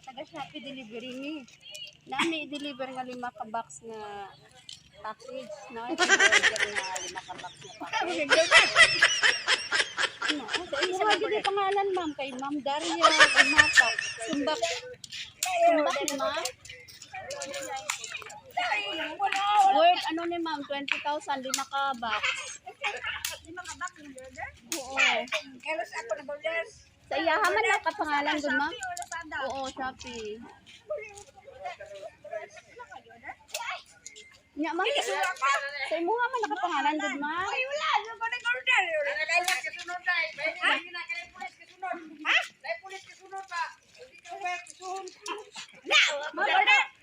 Taga-Shopee delivery ni. Nami i-deliver nga 5 ka box na package. No, i-deliver nga 5 ka box na package. Ano, sa mga pangalan ma'am kay Ma'am Daria, kay Mata, Sumbak. Sumbak ni ma'am. Worth ano ni ma'am, 20,000 5 ka box. 5 ka box ng order? Oo. Kelos ako na order. Sa iyahan man lang kapangalan doon, ma'am? Oo, Shopee. Nya, ma'am? Sa imuha man nakapangalan doon, ma'am? Ay, wala. Ano ba nag-order? Nagkailan kasunod na. Ha? Nagkailan pulis kasunod. Ha? Nagkailan pulis kasunod pa. Hindi ka wet kasunod.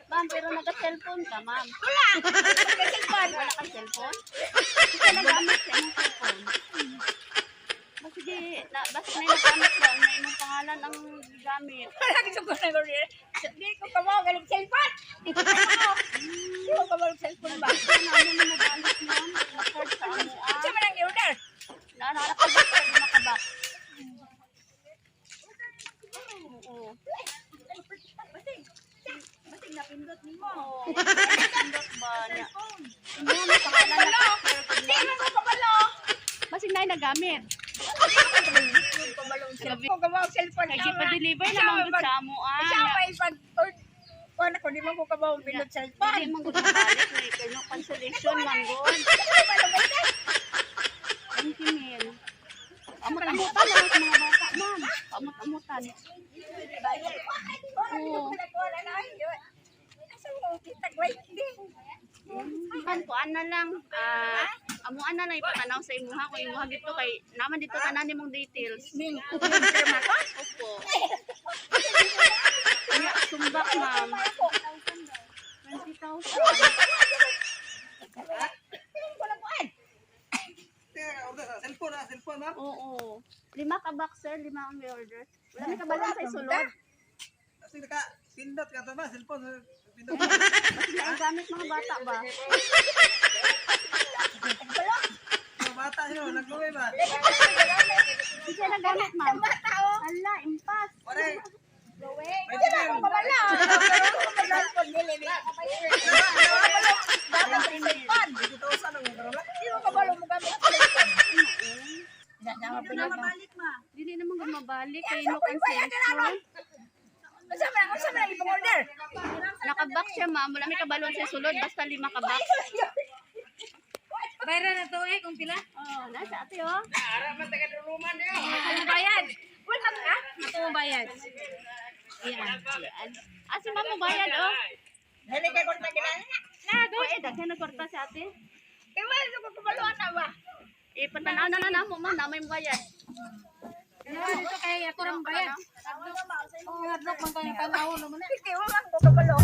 Ma'am, pero naka-cellphone ka, ma'am. Wala. Nagka-cellphone. Wala kang cellphone? Kasi nagamit sa imong cellphone. Sige, basta na yung nagamit lang na imong pangalan ang gamit. Wala ka ko nag-order. Hindi ko ka mo galing cellphone. Hindi ko ka mo cellphone ba? Basta na ano na nabalik, ma'am. Na-card sa ano, Siya man ang i-order. nakabak sa 5 ka box. Oo. Basig napindot ni mo. Oo. Napindot ba niya? Hindi mo pangalan na Hindi mo ko kabalo. Basig na yung nagamit. Ko ka mo cellphone. Kaya pa-deliver naman doon sa amo. Siya may pag-order. Kuan ako, di mo ko ka mo pindot cellphone. Hindi mong gusto balik. May kanyang cancellation lang doon. 20 mil. Amot-amutan lang sa mga bata, ma'am. Amot-amutan. Oo. Kan ko ana lang. Amuan na lang ipatanaw sa imuha kung imuha dito kay naman dito tanan nimong details. Opo. Kaya sumbak, ma'am. 20,000. Cellphone, ma'am. Oo. 5 ka box, sir. 5 ang may order. Wala may kabalan sa isulod. Kasi pindot ka ba? Cellphone. Pindot. Kasi ang gamit mga bata ba? Mga bata nyo, nagluwi ba? Hindi siya nagamit, ma'am. Hala, impas. Pare, Hindi na ako kabalo. Hindi mo kabalo mo gamit ang cellphone. Hindi na mabalik, ma. Hindi naman gumabalik. Kaya no cancellation. Unsa man ang ibang order? Nakabox siya, ma'am. Wala may kabalon sa sulod. Basta 5 ka box. Bayra na to kung pila? Oh, nasa ate, oh. ara man taga duluman niyo. Ano bayad? Wala ka? Ato mo bayad. Ayan. Si ma'am mo bayad, oh. Dali kay kon tagilan. Oh, daghan na kwarta si ate. Wala ko kabaluan na ba? Patanaw na namo, ma'am. Namay mo bayad. Dito kay ako rang bayad. Hadlok man kayong tanaw naman. Sige, wala ko kabalo.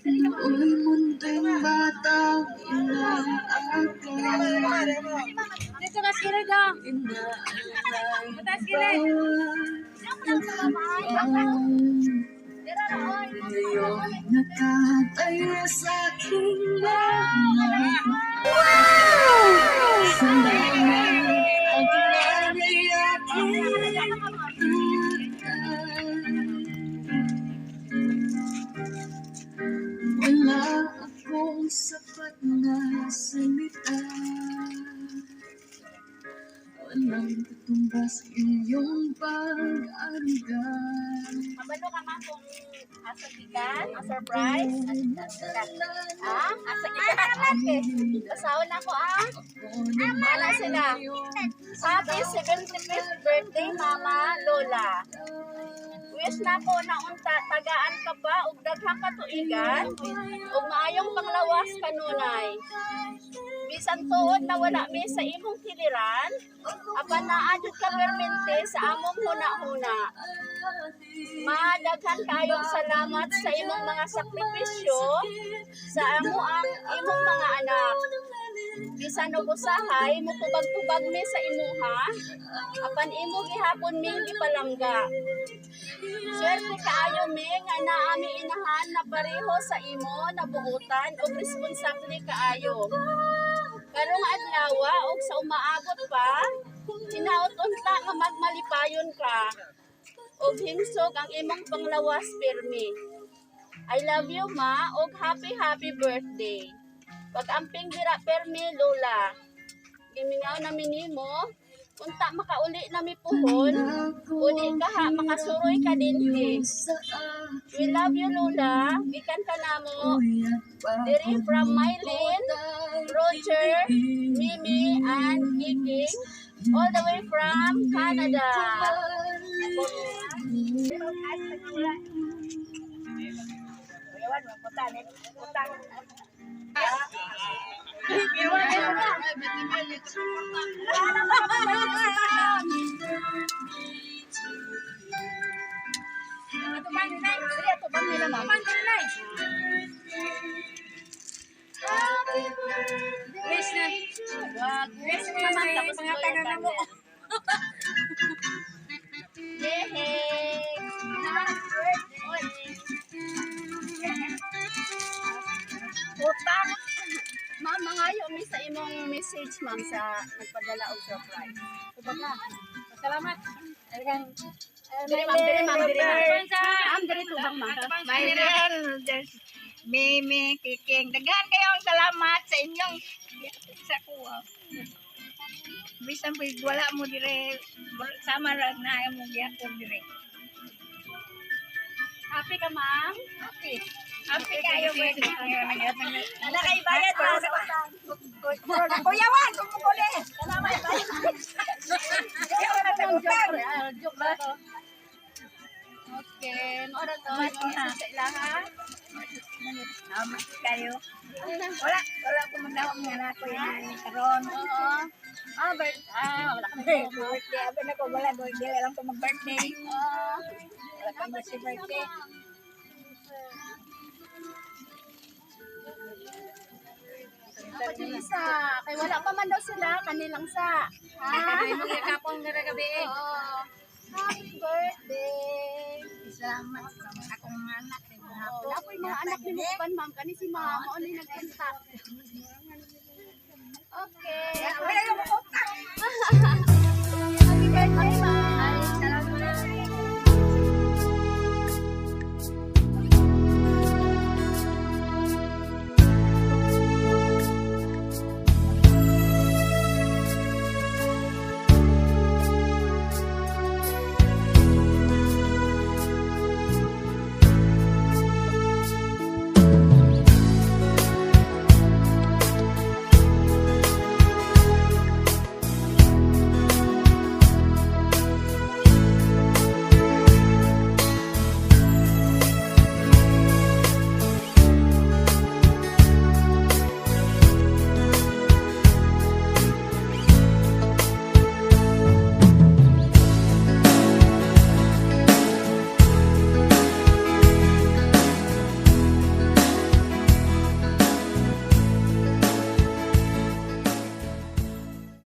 No'y munting bata, inaakala, Dito ka sila ka. inaalala, Matas sila. ngayon nakatayo sa aking langit. Salamat ang nanay aking wala akong sapat na salita, walang katumbas iyong pag-aruga. Kabalo ka, ma'am, kung asa gikan, a surprise. Asa gikan. Basahon ako, Wala sila. Happy 75th birthday, Mama Lola. Mag-wish na ko na unta tagaan ka pa ug daghang katuigan ug maayong panglawas kanunay. Bisan tuod na wala mi sa imong kiliran, apan naadjud ka permente sa among huna-huna. Madaghan kayong salamat sa imong mga sakripisyo sa imong mga anak. Bisan og usahay mutubag-tubag mi sa imuha, apan imo gihapon mi gipalangga. Swerte kaayo mi nga naa mi inahan na pareho sa imo nabuutan ug responsable kaayo. Karong adlaw ug sa umaabot pa, hinaot unta nga magmalipayon ka ug himsog ang imong panglawas pirmi. I love you ma ug happy birthday. Pag-amping dira permi lola. Gimingaw namin nimo, unta makauli na mi puhon, uli ka ha makasuroy ka dinhi. We love you lola, gikan ka namo. Diri from Mylene, Roger, Mimi, and Kiki, all the way from Canada. Wish naman tapos pangatagan mo. Utang. Ma'am, mangayo mi sa imong message ma'am sa nagpadala og surprise. Salamat. Diri ma'am, diri ma'am. Ma'am, diri tubang ma'am. Mayroon, Mimi, Kiking. Daghan kayong salamat sa inyong sa kuha. Bisan po wala mo dire, sama ra na mo gyapon dire. Happy ka ma'am? Happy. Happy kayo birthday. Wala kay bayad ba? Kuya Wan, kumukuli. Salamat. Joke ba to? Okay, mora to. Sa ilaha. Salamat kayo. Wala ko magdawang nga na ko yan karon. Oo. Wala ka na Birthday, abin ako wala birthday lang ko mag-birthday. Wala kang birthday. Dapat yung isa. Kay wala pa man daw sila, kanilang sa. Ha? Mo kapon nga gabi. Oo. Happy birthday. Salamat sa akong anak. Dapat yung mga anak ni mo pan ma'am. Kani si mama. Ano yung nagpanda